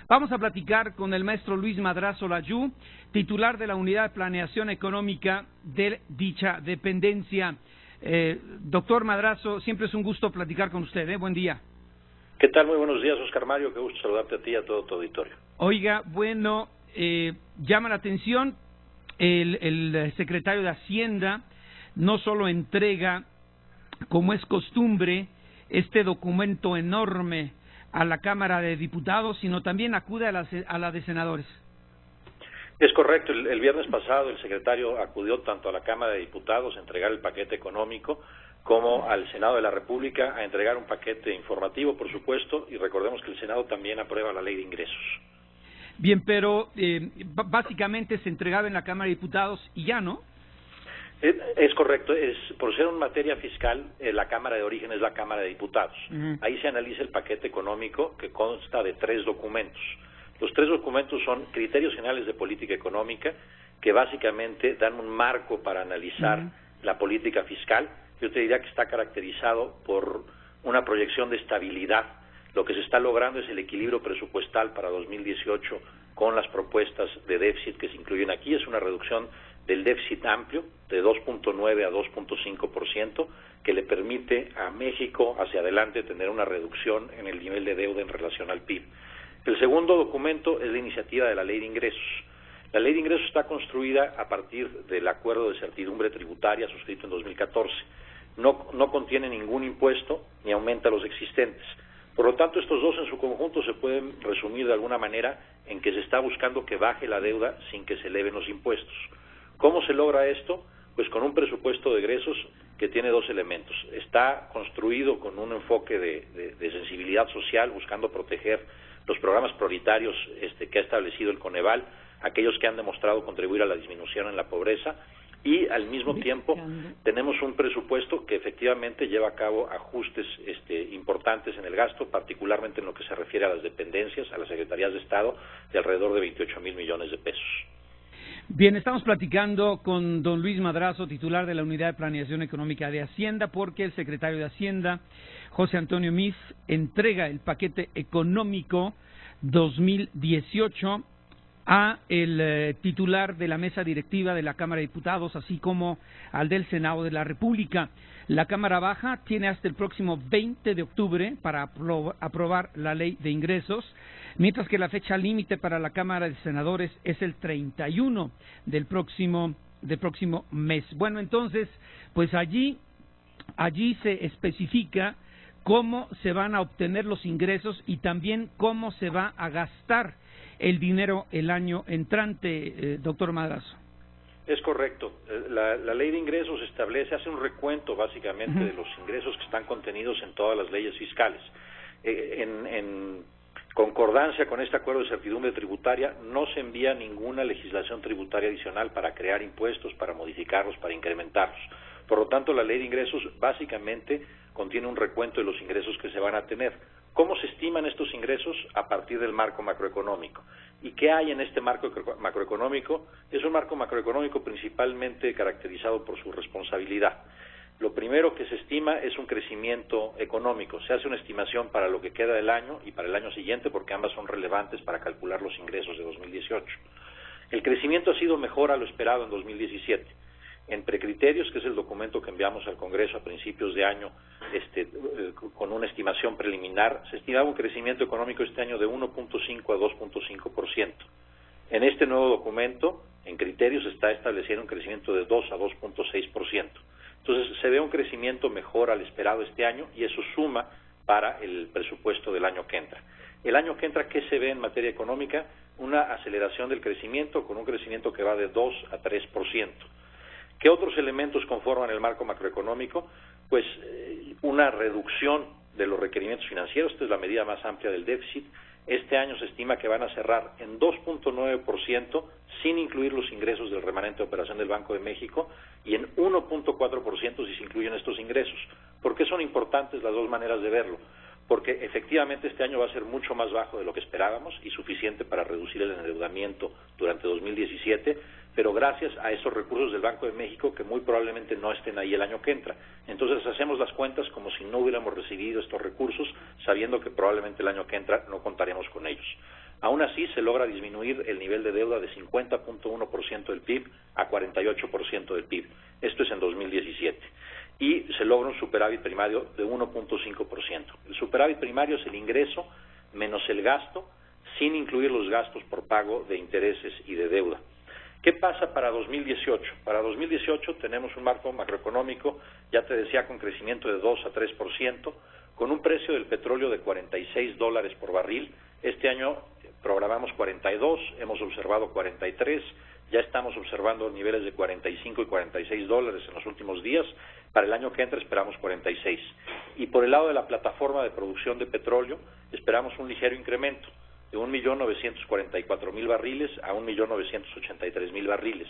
Vamos a platicar con el maestro Luis Madrazo Layú, titular de la Unidad de Planeación Económica de dicha dependencia. Doctor Madrazo, siempre es un gusto platicar con usted. Buen día. ¿Qué tal? Muy buenos días, Oscar Mario. Qué gusto saludarte a ti y a todo tu auditorio. Oiga, bueno, llama la atención, el secretario de Hacienda no solo entrega, como es costumbre, este documento enorme a la Cámara de Diputados, sino también acude a la de senadores. Es correcto. El viernes pasado el secretario acudió tanto a la Cámara de Diputados a entregar el paquete económico como al Senado de la República a entregar un paquete informativo, por supuesto, y recordemos que el Senado también aprueba la ley de ingresos. Bien, pero básicamente se entregaba en la Cámara de Diputados y ya, ¿no? Es correcto. Por ser una materia fiscal, la Cámara de origen es la Cámara de Diputados. Ahí se analiza el paquete económico, que consta de 3 documentos. Los 3 documentos son criterios generales de política económica, que básicamente dan un marco para analizar la política fiscal. Yo te diría que está caracterizado por una proyección de estabilidad. Lo que se está logrando es el equilibrio presupuestal para 2018 con las propuestas de déficit que se incluyen aquí. Es una reducción del déficit amplio de 2.9 a 2.5%, que le permite a México hacia adelante tener una reducción en el nivel de deuda en relación al PIB. El segundo documento es la iniciativa de la Ley de Ingresos. La Ley de Ingresos está construida a partir del acuerdo de certidumbre tributaria suscrito en 2014. No contiene ningún impuesto ni aumenta los existentes. Por lo tanto, estos dos en su conjunto se pueden resumir de alguna manera en que se está buscando que baje la deuda sin que se eleven los impuestos. ¿Cómo se logra esto? Pues con un presupuesto de egresos que tiene 2 elementos. Está construido con un enfoque de sensibilidad social, buscando proteger los programas prioritarios que ha establecido el Coneval, aquellos que han demostrado contribuir a la disminución en la pobreza, y al mismo tiempo tenemos un presupuesto que efectivamente lleva a cabo ajustes importantes en el gasto, particularmente en lo que se refiere a las dependencias, a las secretarías de Estado, de alrededor de 28,000 millones de pesos. Bien, estamos platicando con don Luis Madrazo, titular de la Unidad de Planeación Económica de Hacienda, porque el secretario de Hacienda, José Antonio Meade, entrega el paquete económico 2018 a el titular de la mesa directiva de la Cámara de Diputados, así como al del Senado de la República. La Cámara Baja tiene hasta el próximo 20 de octubre para aprobar la ley de ingresos, mientras que la fecha límite para la Cámara de Senadores es el 31 del próximo mes. Bueno, entonces, pues allí se especifica cómo se van a obtener los ingresos y también cómo se va a gastar el dinero el año entrante, doctor Madrazo. Es correcto. La ley de ingresos hace un recuento básicamente de los ingresos que están contenidos en todas las leyes fiscales. En concordancia con este acuerdo de certidumbre tributaria, no se envía ninguna legislación tributaria adicional para crear impuestos, para modificarlos, para incrementarlos. Por lo tanto, la ley de ingresos básicamente contiene un recuento de los ingresos que se van a tener. ¿Cómo se estiman estos ingresos? A partir del marco macroeconómico. ¿Y qué hay en este marco macroeconómico? Es un marco macroeconómico principalmente caracterizado por su responsabilidad. Lo primero que se estima es un crecimiento económico. Se hace una estimación para lo que queda del año y para el año siguiente, porque ambas son relevantes para calcular los ingresos de 2018. El crecimiento ha sido mejor a lo esperado en 2017. En precriterios, que es el documento que enviamos al Congreso a principios de año, con una estimación preliminar, se estimaba un crecimiento económico este año de 1.5 a 2.5%. En este nuevo documento, en criterios, se está estableciendo un crecimiento de 2 a 2.6%. Entonces, se ve un crecimiento mejor al esperado este año y eso suma para el presupuesto del año que entra. El año que entra, ¿qué se ve en materia económica? Una aceleración del crecimiento con un crecimiento que va de 2 a 3%. ¿Qué otros elementos conforman el marco macroeconómico? Pues una reducción de los requerimientos financieros. Esta es la medida más amplia del déficit. Este año se estima que van a cerrar en 2.9% sin incluir los ingresos del remanente de operación del Banco de México y en 1.4% si se incluyen estos ingresos. ¿Por qué son importantes las dos maneras de verlo? Porque efectivamente este año va a ser mucho más bajo de lo que esperábamos y suficiente para reducir el endeudamiento durante 2017, pero gracias a esos recursos del Banco de México que muy probablemente no estén ahí el año que entra. Entonces hacemos las cuentas como si no hubiéramos recibido estos recursos, sabiendo que probablemente el año que entra no contaremos con ellos. Aún así, se logra disminuir el nivel de deuda de 50.1% del PIB a 48% del PIB. Esto es en 2017. Y se logra un superávit primario de 1.5%. El superávit primario es el ingreso menos el gasto, sin incluir los gastos por pago de intereses y de deuda. ¿Qué pasa para 2018? Para 2018 tenemos un marco macroeconómico, ya te decía, con crecimiento de 2 a 3%, con un precio del petróleo de $46 por barril. Este año programamos 42, hemos observado 43, ya estamos observando niveles de 45 y 46 dólares en los últimos días. Para el año que entra esperamos 46. Y por el lado de la plataforma de producción de petróleo, esperamos un ligero incremento de 1.944.000 barriles a 1.983.000 barriles.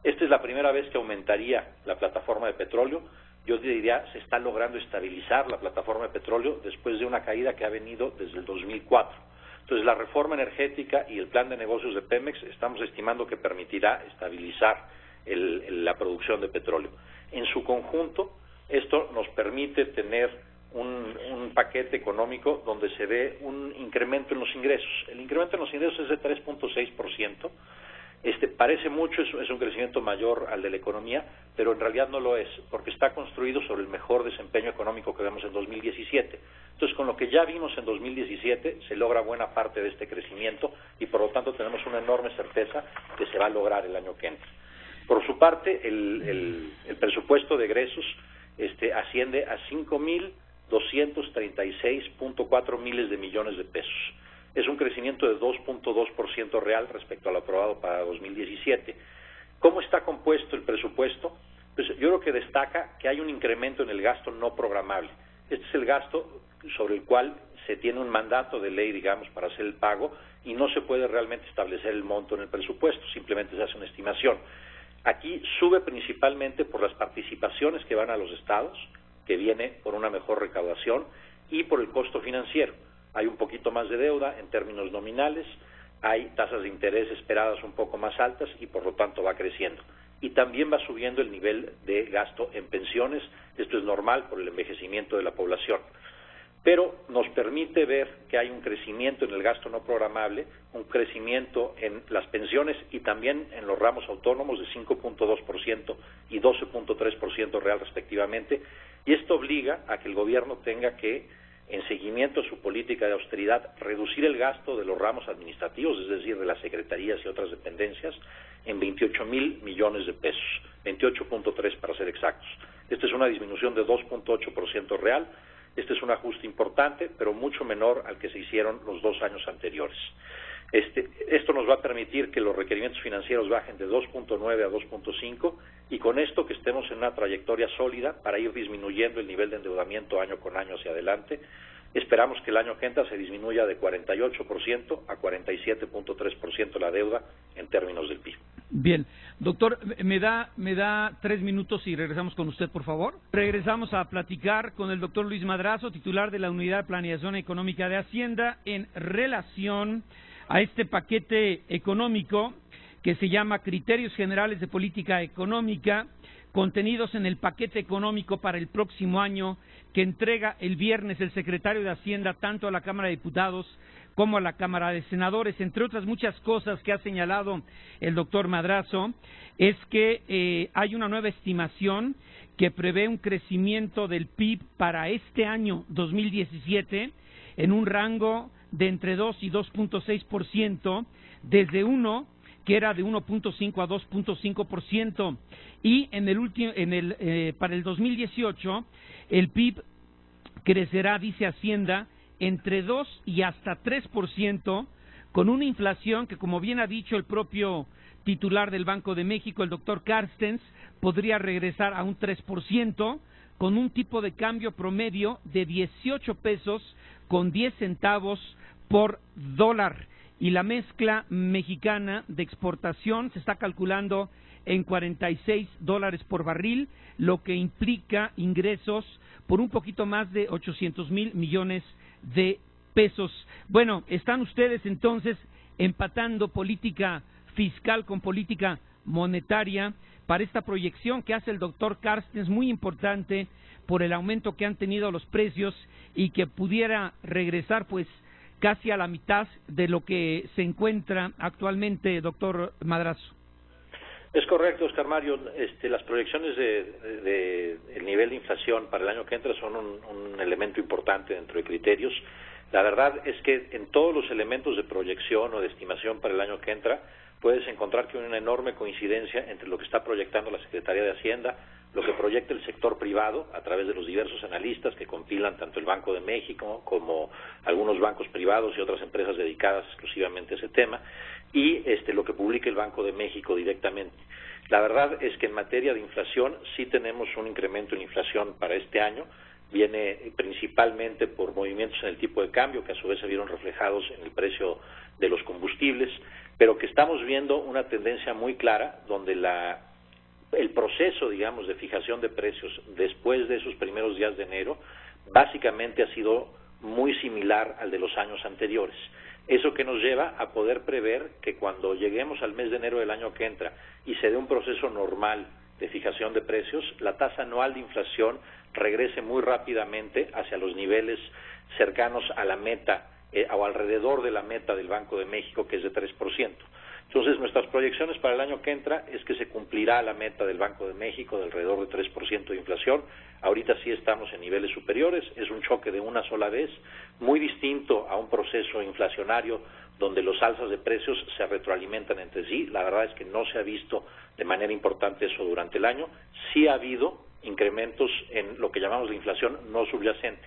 Esta es la primera vez que aumentaría la plataforma de petróleo. Yo diría, se está logrando estabilizar la plataforma de petróleo después de una caída que ha venido desde el 2004. Entonces, la reforma energética y el plan de negocios de Pemex estamos estimando que permitirá estabilizar la producción de petróleo. En su conjunto, esto nos permite tener un paquete económico donde se ve un incremento en los ingresos. El incremento en los ingresos es de 3.6%. Parece mucho, es un crecimiento mayor al de la economía, pero en realidad no lo es, porque está construido sobre el mejor desempeño económico que vemos en 2017. Entonces, con lo que ya vimos en 2017, se logra buena parte de este crecimiento y, por lo tanto, tenemos una enorme certeza que se va a lograr el año que entra. Por su parte, el presupuesto de egresos asciende a 5.236.4 miles de millones de pesos. Es un crecimiento de 2.2% real respecto a lo aprobado para 2017. ¿Cómo está compuesto el presupuesto? Pues yo creo que destaca que hay un incremento en el gasto no programable. Este es el gasto sobre el cual se tiene un mandato de ley, digamos, para hacer el pago, y no se puede realmente establecer el monto en el presupuesto, simplemente se hace una estimación. Aquí sube principalmente por las participaciones que van a los estados, que viene por una mejor recaudación, y por el costo financiero. Hay un poquito más de deuda en términos nominales, hay tasas de interés esperadas un poco más altas y por lo tanto va creciendo. Y también va subiendo el nivel de gasto en pensiones, esto es normal por el envejecimiento de la población. Pero nos permite ver que hay un crecimiento en el gasto no programable, un crecimiento en las pensiones y también en los ramos autónomos de 5.2% y 12.3% real respectivamente, y esto obliga a que el gobierno tenga que, en seguimiento a su política de austeridad, reducir el gasto de los ramos administrativos, es decir, de las secretarías y otras dependencias, en 28.000 millones de pesos, 28.3 para ser exactos. Esta es una disminución de 2.8% real. Este es un ajuste importante, pero mucho menor al que se hicieron los 2 años anteriores. Esto nos va a permitir que los requerimientos financieros bajen de 2.9 a 2.5 y con esto que estemos en una trayectoria sólida para ir disminuyendo el nivel de endeudamiento año con año hacia adelante. Esperamos que el año que entra se disminuya de 48% a 47.3% la deuda en términos del PIB. Bien, doctor, me da 3 minutos y regresamos con usted, por favor. Regresamos a platicar con el doctor Luis Madrazo, titular de la Unidad de Planeación Económica de Hacienda, en relación a este paquete económico que se llama Criterios Generales de Política Económica, contenidos en el paquete económico para el próximo año que entrega el viernes el secretario de Hacienda tanto a la Cámara de Diputados como a la Cámara de Senadores. Entre otras muchas cosas que ha señalado el doctor Madrazo, es que hay una nueva estimación que prevé un crecimiento del PIB para este año 2017 en un rango de entre 2 y 2.6%, desde uno que era de 1.5 a 2.5%, y para el 2018 el PIB crecerá, dice Hacienda, entre 2 y hasta 3%, con una inflación que, como bien ha dicho el propio titular del Banco de México, el doctor Carstens, podría regresar a un 3%, con un tipo de cambio promedio de 18 pesos con 10 centavos por dólar. Y la mezcla mexicana de exportación se está calculando en $46 por barril, lo que implica ingresos por un poquito más de 800,000 millones de pesos. Bueno, están ustedes entonces empatando política fiscal con política monetaria para esta proyección que hace el doctor Carstens, muy importante por el aumento que han tenido los precios y que pudiera regresar pues casi a la mitad de lo que se encuentra actualmente, doctor Madrazo. Es correcto, Oscar Mario. Las proyecciones de el nivel de inflación para el año que entra son un elemento importante dentro de criterios. La verdad es que en todos los elementos de proyección o de estimación para el año que entra puedes encontrar que hay una enorme coincidencia entre lo que está proyectando la Secretaría de Hacienda, lo que proyecta el sector privado a través de los diversos analistas que compilan tanto el Banco de México como algunos bancos privados y otras empresas dedicadas exclusivamente a ese tema, y lo que publica el Banco de México directamente. La verdad es que en materia de inflación sí tenemos un incremento en inflación para este año. Viene principalmente por movimientos en el tipo de cambio, que a su vez se vieron reflejados en el precio de los combustibles, pero que estamos viendo una tendencia muy clara donde el proceso, digamos, de fijación de precios después de esos primeros días de enero básicamente ha sido muy similar al de los años anteriores. Eso que nos lleva a poder prever que cuando lleguemos al mes de enero del año que entra y se dé un proceso normal de fijación de precios, la tasa anual de inflación regrese muy rápidamente hacia los niveles cercanos a la meta o alrededor de la meta del Banco de México, que es de 3%. Entonces, nuestras proyecciones para el año que entra es que se cumplirá la meta del Banco de México de alrededor de 3% de inflación. Ahorita sí estamos en niveles superiores, es un choque de una sola vez, muy distinto a un proceso inflacionario donde los alzas de precios se retroalimentan entre sí. La verdad es que no se ha visto de manera importante eso durante el año. Sí ha habido incrementos en lo que llamamos la inflación no subyacente.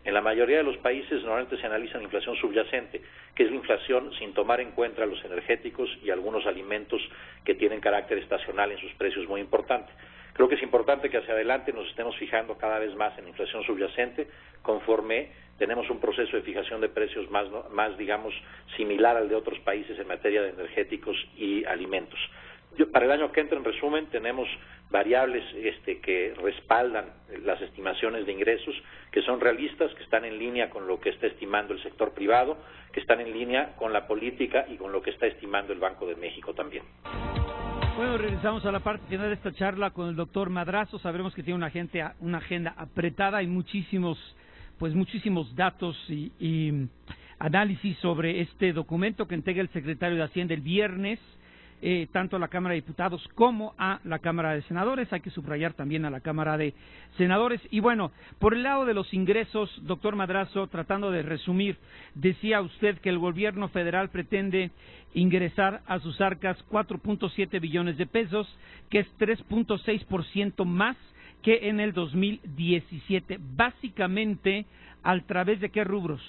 En la mayoría de los países normalmente se analiza la inflación subyacente, que es la inflación sin tomar en cuenta los energéticos y algunos alimentos que tienen carácter estacional en sus precios muy importante. Creo que es importante que hacia adelante nos estemos fijando cada vez más en la inflación subyacente, conforme tenemos un proceso de fijación de precios más digamos, similar al de otros países en materia de energéticos y alimentos. Para el año que entra, en resumen, tenemos variables que respaldan las estimaciones de ingresos, que son realistas, que están en línea con lo que está estimando el sector privado, que están en línea con la política y con lo que está estimando el Banco de México también. Bueno, regresamos a la parte final de esta charla con el doctor Madrazo. Sabremos que tiene una agenda apretada y muchísimos datos y análisis sobre este documento que entrega el secretario de Hacienda el viernes, tanto a la Cámara de Diputados como a la Cámara de Senadores. Hay que subrayar también a la Cámara de Senadores. Y bueno, por el lado de los ingresos, doctor Madrazo, tratando de resumir, decía usted que el gobierno federal pretende ingresar a sus arcas 4.7 billones de pesos, que es 3.6% más que en el 2017. Básicamente, ¿a través de qué rubros?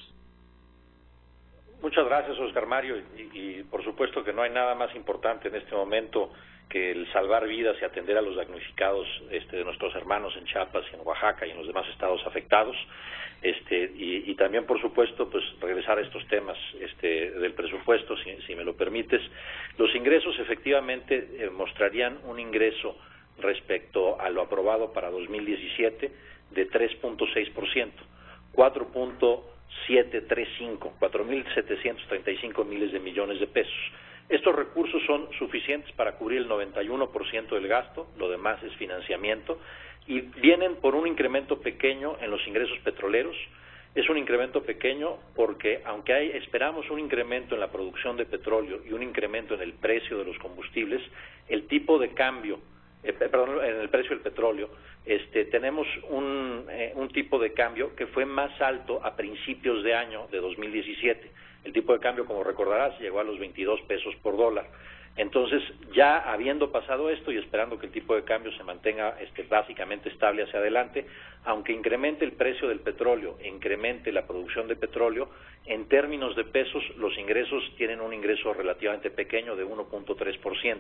Muchas gracias, Oscar Mario, y por supuesto que no hay nada más importante en este momento que el salvar vidas y atender a los damnificados de nuestros hermanos en Chiapas y en Oaxaca y en los demás estados afectados, y también, por supuesto, pues regresar a estos temas del presupuesto, si me lo permites. Los ingresos efectivamente mostrarían un ingreso respecto a lo aprobado para 2017 de 3.6%, 4.735 miles de millones de pesos. Estos recursos son suficientes para cubrir el 91% del gasto, lo demás es financiamiento, y vienen por un incremento pequeño en los ingresos petroleros. Es un incremento pequeño porque, aunque esperamos un incremento en la producción de petróleo y un incremento en el precio de los combustibles, el tipo de cambio, en el precio del petróleo, tenemos un tipo de cambio que fue más alto a principios de año de 2017. El tipo de cambio, como recordarás, llegó a los 22 pesos por dólar. Entonces, ya habiendo pasado esto y esperando que el tipo de cambio se mantenga básicamente estable hacia adelante, aunque incremente el precio del petróleo e incremente la producción de petróleo, en términos de pesos, los ingresos tienen un ingreso relativamente pequeño de 1.3%.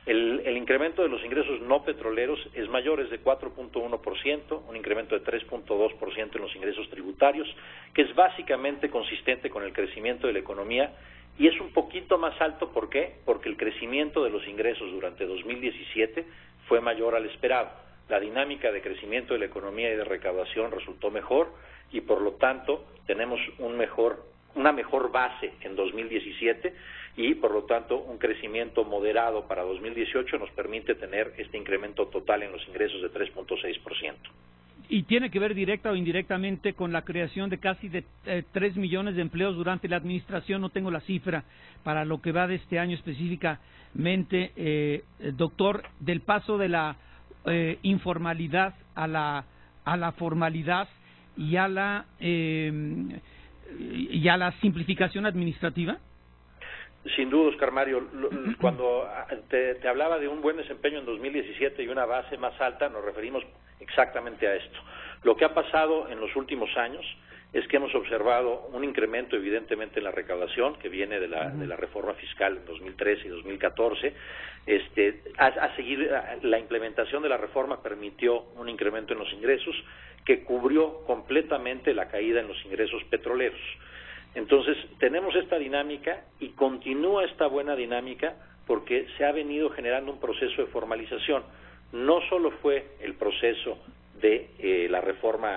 El incremento de los ingresos no petroleros es mayor, es de 4.1%, un incremento de 3.2% en los ingresos tributarios, que es básicamente consistente con el crecimiento de la economía, y es un poquito más alto. ¿Por qué? Porque el crecimiento de los ingresos durante 2017 fue mayor al esperado. La dinámica de crecimiento de la economía y de recaudación resultó mejor, y por lo tanto tenemos una mejor base en 2017, y por lo tanto un crecimiento moderado para 2018 nos permite tener este incremento total en los ingresos de 3.6%. Y tiene que ver directa o indirectamente con la creación de casi 3 millones de empleos durante la administración. No tengo la cifra para lo que va de este año específicamente, doctor, del paso de la informalidad a la formalidad y a la simplificación administrativa. Sin duda, Oscar Mario, cuando te hablaba de un buen desempeño en 2017 y una base más alta, nos referimos exactamente a esto. Lo que ha pasado en los últimos años es que hemos observado un incremento evidentemente en la recaudación que viene de la reforma fiscal en 2013 y 2014. La implementación de la reforma permitió un incremento en los ingresos que cubrió completamente la caída en los ingresos petroleros. Entonces, tenemos esta dinámica y continúa esta buena dinámica porque se ha venido generando un proceso de formalización. No solo fue el proceso de la reforma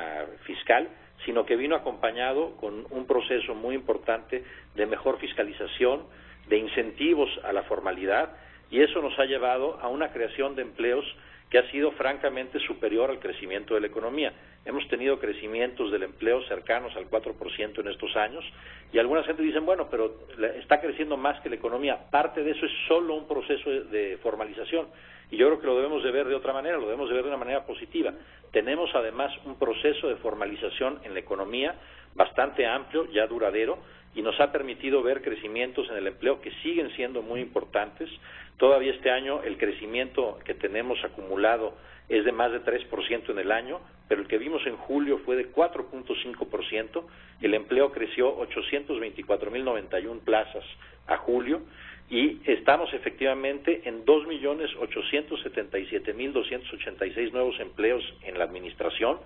fiscal, sino que vino acompañado con un proceso muy importante de mejor fiscalización, de incentivos a la formalidad, y eso nos ha llevado a una creación de empleos que ha sido francamente superior al crecimiento de la economía. Hemos tenido crecimientos del empleo cercanos al 4% en estos años, y algunas gente dicen, bueno, pero está creciendo más que la economía. Parte de eso es solo un proceso de formalización, y yo creo que lo debemos de ver de otra manera, lo debemos de ver de una manera positiva. Tenemos además un proceso de formalización en la economía bastante amplio, ya duradero, y nos ha permitido ver crecimientos en el empleo que siguen siendo muy importantes. Todavía este año el crecimiento que tenemos acumulado es de más de 3% en el año, pero el que vimos en julio fue de 4.5%, el empleo creció 824.091 plazas a julio, y estamos efectivamente en 2.877.286 nuevos empleos en la administración.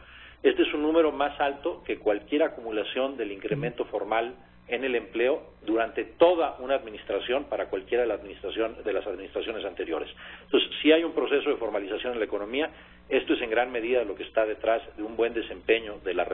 Este es un número más alto que cualquier acumulación del incremento formal en el empleo durante toda una administración para cualquiera de las administraciones anteriores. Entonces, sí hay un proceso de formalización en la economía. Esto es en gran medida lo que está detrás de un buen desempeño de la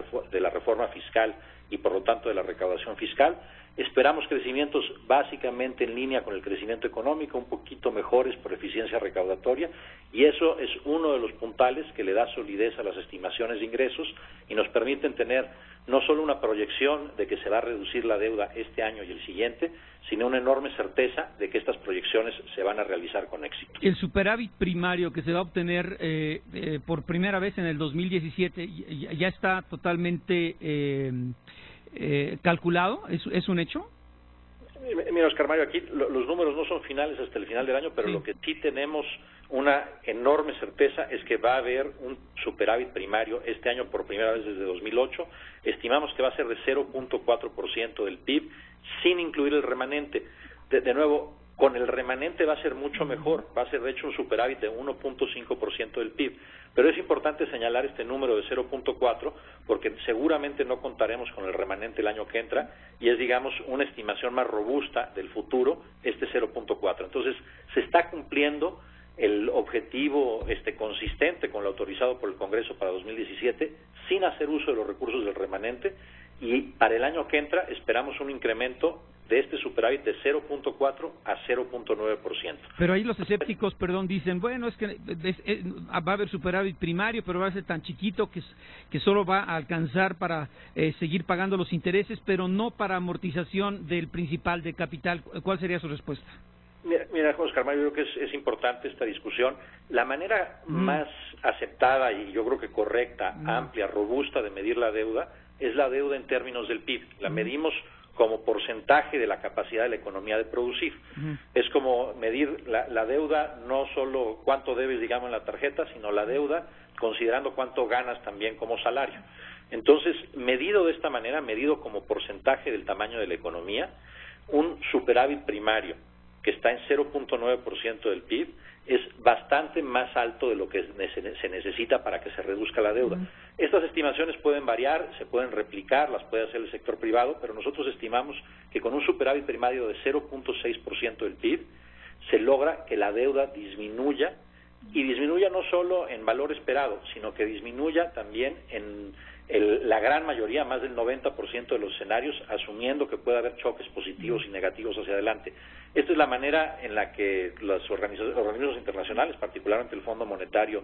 reforma fiscal y por lo tanto de la recaudación fiscal. Esperamos crecimientos básicamente en línea con el crecimiento económico, un poquito mejores por eficiencia recaudatoria, y eso es uno de los puntales que le da solidez a las estimaciones de ingresos y nos permiten tener no solo una proyección de que se va a reducir la deuda este año y el siguiente, sino una enorme certeza de que estas proyecciones se van a realizar con éxito. El superávit primario que se va a obtener por primera vez en el 2017 ya está totalmente calculado, ¿es un hecho? Mira, Oscar Mario, aquí los números no son finales hasta el final del año, pero sí, lo que sí tenemos una enorme certeza es que va a haber un superávit primario este año por primera vez desde 2008. Estimamos que va a ser de 0.4% del PIB, sin incluir el remanente. De nuevo, con el remanente va a ser mucho mejor, va a ser de hecho un superávit de 1.5% del PIB. Pero es importante señalar este número de 0.4 porque seguramente no contaremos con el remanente el año que entra y es, digamos, una estimación más robusta del futuro, este 0.4. Entonces, se está cumpliendo el objetivo consistente con lo autorizado por el Congreso para 2017 sin hacer uso de los recursos del remanente, y para el año que entra esperamos un incremento de este superávit de 0.4 a 0.9%. Pero ahí los escépticos, dicen, bueno, es que va a haber superávit primario, pero va a ser tan chiquito que solo va a alcanzar para seguir pagando los intereses, pero no para amortización del principal de capital. ¿Cuál sería su respuesta? Mira, Oscar Mario, yo creo que es importante esta discusión. La manera más aceptada y yo creo que correcta, amplia, robusta de medir la deuda es la deuda en términos del PIB. La medimos como porcentaje de la capacidad de la economía de producir. Es como medir la deuda, no solo cuánto debes, digamos, en la tarjeta, sino la deuda considerando cuánto ganas también como salario. Entonces, medido de esta manera, medido como porcentaje del tamaño de la economía, un superávit primario que está en 0.9% del PIB es bastante más alto de lo que se necesita para que se reduzca la deuda. Estas estimaciones pueden variar, se pueden replicar, las puede hacer el sector privado, pero nosotros estimamos que con un superávit primario de 0.6% del PIB se logra que la deuda disminuya, y disminuya no solo en valor esperado, sino que disminuya también en la gran mayoría, más del 90% de los escenarios, asumiendo que puede haber choques positivos y negativos hacia adelante. Esta es la manera en la que los organismos internacionales, particularmente el Fondo Monetario,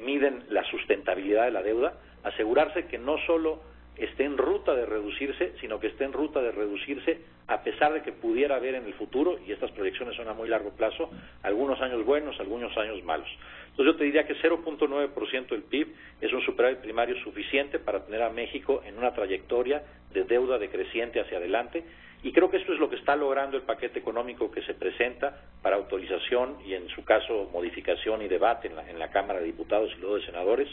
miden la sustentabilidad de la deuda. asegurarse que no solo esté en ruta de reducirse, sino que esté en ruta de reducirse a pesar de que pudiera haber en el futuro, y estas proyecciones son a muy largo plazo, algunos años buenos, algunos años malos. Entonces yo te diría que 0.9% del PIB es un superávit primario suficiente para tener a México en una trayectoria de deuda decreciente hacia adelante, y creo que esto es lo que está logrando el paquete económico que se presenta para autorización y en su caso modificación y debate en la Cámara de Diputados y luego de Senadores,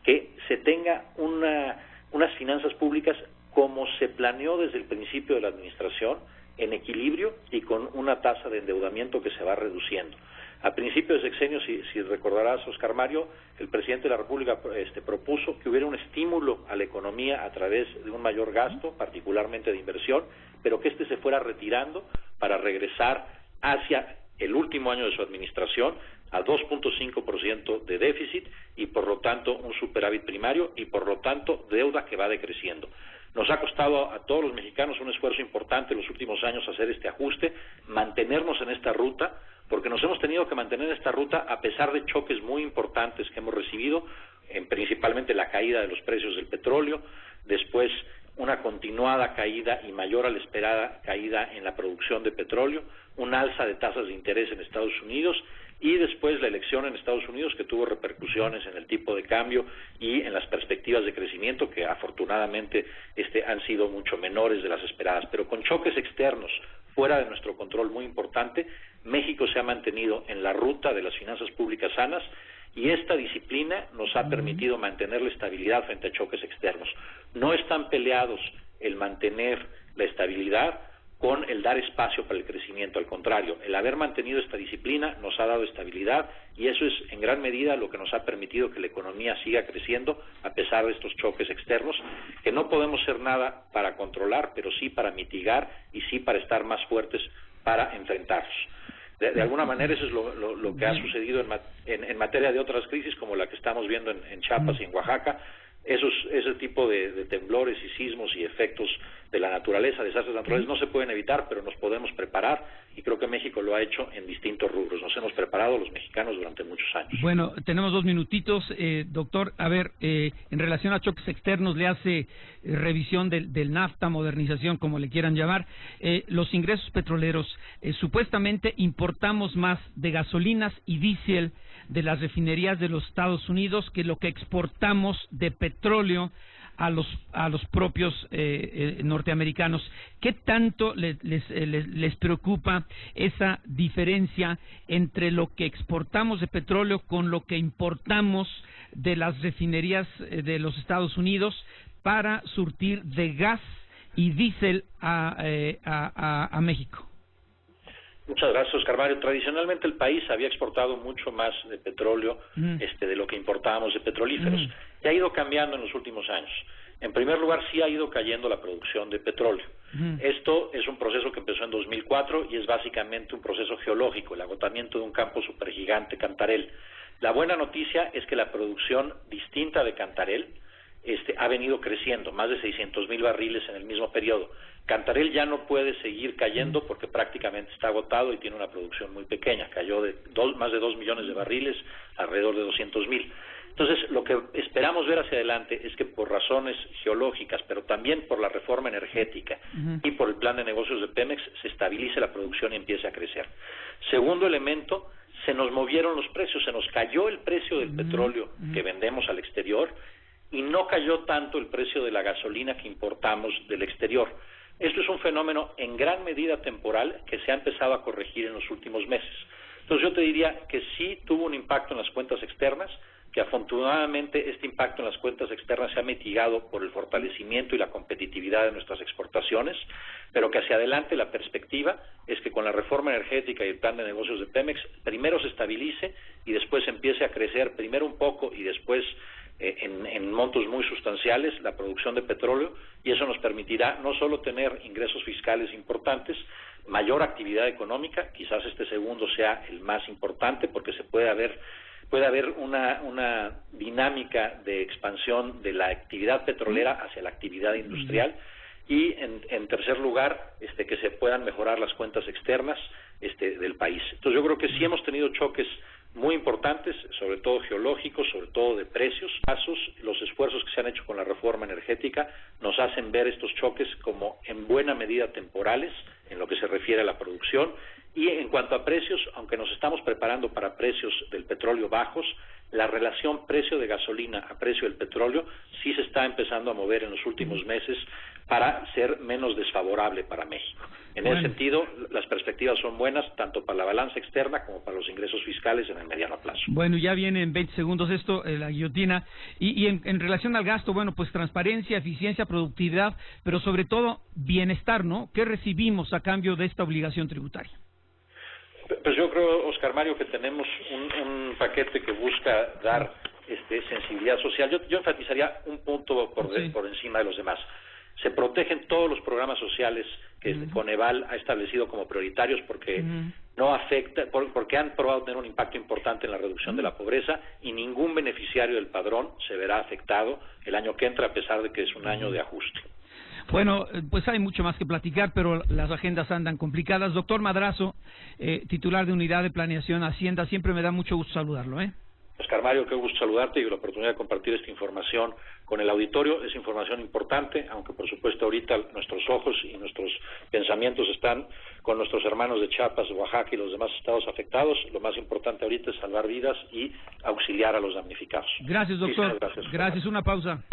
que se tenga unas finanzas públicas como se planeó desde el principio de la administración, en equilibrio y con una tasa de endeudamiento que se va reduciendo. A principios de sexenio, si recordarás, Oscar Mario, el presidente de la República propuso que hubiera un estímulo a la economía a través de un mayor gasto, particularmente de inversión, pero que se fuera retirando para regresar hacia el último año de su administración a 2.5% de déficit y por lo tanto un superávit primario y por lo tanto deuda que va decreciendo. Nos ha costado a todos los mexicanos un esfuerzo importante en los últimos años hacer este ajuste, mantenernos en esta ruta, porque nos hemos tenido que mantener en esta ruta a pesar de choques muy importantes que hemos recibido, principalmente la caída de los precios del petróleo, después una continuada caída y mayor a la esperada caída en la producción de petróleo, un alza de tasas de interés en Estados Unidos y después la elección en Estados Unidos que tuvo repercusiones en el tipo de cambio y en las perspectivas de crecimiento que afortunadamente han sido mucho menores de las esperadas, pero con choques externos fuera de nuestro control muy importante, México se ha mantenido en la ruta de las finanzas públicas sanas y esta disciplina nos ha permitido mantener la estabilidad frente a choques externos. No están peleados el mantener la estabilidad con el dar espacio para el crecimiento, al contrario, el haber mantenido esta disciplina nos ha dado estabilidad y eso es en gran medida lo que nos ha permitido que la economía siga creciendo a pesar de estos choques externos, que no podemos hacer nada para controlar, pero sí para mitigar y sí para estar más fuertes para enfrentarlos. De alguna manera eso es lo que ha sucedido en materia de otras crisis como la que estamos viendo en Chiapas y en Oaxaca. Ese tipo de temblores y sismos y efectos de la naturaleza, desastres naturales, no se pueden evitar, pero nos podemos preparar y creo que México lo ha hecho en distintos rubros. Nos hemos preparado los mexicanos durante muchos años. Bueno, tenemos 2 minutitos. Doctor, a ver, en relación a choques externos, le hace revisión del NAFTA, modernización, como le quieran llamar. Los ingresos petroleros, supuestamente importamos más de gasolinas y diésel de las refinerías de los Estados Unidos que lo que exportamos de petróleo a los propios norteamericanos. ¿Qué tanto les preocupa esa diferencia entre lo que exportamos de petróleo con lo que importamos de las refinerías de los Estados Unidos para surtir de gas y diésel a México? Muchas gracias, Oscar Mario. Tradicionalmente el país había exportado mucho más de petróleo de lo que importábamos de petrolíferos. Y ha ido cambiando en los últimos años. En primer lugar, sí ha ido cayendo la producción de petróleo. Esto es un proceso que empezó en 2004 y es básicamente un proceso geológico, el agotamiento de un campo supergigante, Cantarell. La buena noticia es que la producción distinta de Cantarell ha venido creciendo, más de 600,000 barriles en el mismo periodo. Cantarell ya no puede seguir cayendo porque prácticamente está agotado y tiene una producción muy pequeña, cayó de más de 2 millones de barriles, alrededor de 200,000. Entonces, lo que esperamos ver hacia adelante es que por razones geológicas, pero también por la reforma energética y por el plan de negocios de Pemex, se estabilice la producción y empiece a crecer. Segundo elemento, se nos movieron los precios, se nos cayó el precio del petróleo que vendemos al exterior y no cayó tanto el precio de la gasolina que importamos del exterior. Esto es un fenómeno en gran medida temporal que se ha empezado a corregir en los últimos meses. Entonces yo te diría que sí tuvo un impacto en las cuentas externas, que afortunadamente este impacto en las cuentas externas se ha mitigado por el fortalecimiento y la competitividad de nuestras exportaciones, pero que hacia adelante la perspectiva es que con la reforma energética y el plan de negocios de Pemex, primero se estabilice y después empiece a crecer, primero un poco y después en montos muy sustanciales la producción de petróleo, y eso nos permitirá no solo tener ingresos fiscales importantes, mayor actividad económica, quizás este segundo sea el más importante porque puede haber una dinámica de expansión de la actividad petrolera hacia la actividad industrial, y en tercer lugar que se puedan mejorar las cuentas externas del país. Entonces yo creo que sí hemos tenido choques muy importantes, sobre todo geológicos, sobre todo de precios. Los esfuerzos que se han hecho con la reforma energética nos hacen ver estos choques como en buena medida temporales en lo que se refiere a la producción. Y en cuanto a precios, aunque nos estamos preparando para precios del petróleo bajos, la relación precio de gasolina a precio del petróleo sí se está empezando a mover en los últimos meses para ser menos desfavorable para México. En ese sentido, las perspectivas son buenas tanto para la balanza externa como para los ingresos fiscales en el mediano plazo. Bueno, ya viene en 20 segundos esto, la guillotina. Y en relación al gasto, bueno, pues transparencia, eficiencia, productividad, pero sobre todo bienestar, ¿no? ¿Qué recibimos a cambio de esta obligación tributaria? Pues yo creo, Oscar Mario, que tenemos un paquete que busca dar sensibilidad social. Yo enfatizaría un punto por encima de los demás. Se protegen todos los programas sociales que Coneval ha establecido como prioritarios porque no afecta, porque han probado tener un impacto importante en la reducción de la pobreza, y ningún beneficiario del padrón se verá afectado el año que entra, a pesar de que es un año de ajuste. Bueno, pues hay mucho más que platicar, pero las agendas andan complicadas. Doctor Madrazo, titular de Unidad de Planeación Hacienda, siempre me da mucho gusto saludarlo, Oscar Mario, qué gusto saludarte y la oportunidad de compartir esta información con el auditorio. Es información importante, aunque por supuesto ahorita nuestros ojos y nuestros pensamientos están con nuestros hermanos de Chiapas, Oaxaca y los demás estados afectados. Lo más importante ahorita es salvar vidas y auxiliar a los damnificados. Gracias, doctor. Gracias. Una pausa.